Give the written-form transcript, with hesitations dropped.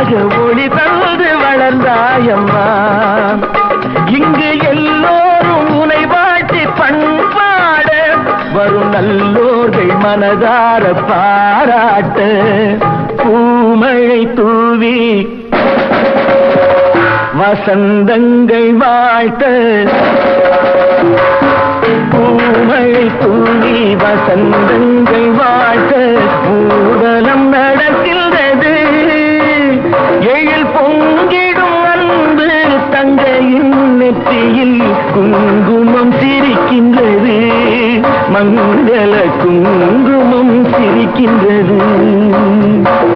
மகளாக ஒளி தந்து வளர்ந்தாயம்மா. இங்கு எல்லோரும் உனை வாழ்த்தி பண்பாட வரும் நல்லோர்கள் மனதார பாராட்ட பூமழை தூவி வசந்தங்கள் வாழ்த்த பூமழை தூவி வசந்தங்கள் வாழ்த்த ஊடலம் நடக்கின்றது. எழில் பொங்கிடும் அன்பு தங்கையின் நெற்றியில் குங்குமம் சிரிக்கின்றது. மங்கள குங்குமம் சிரிக்கின்றது.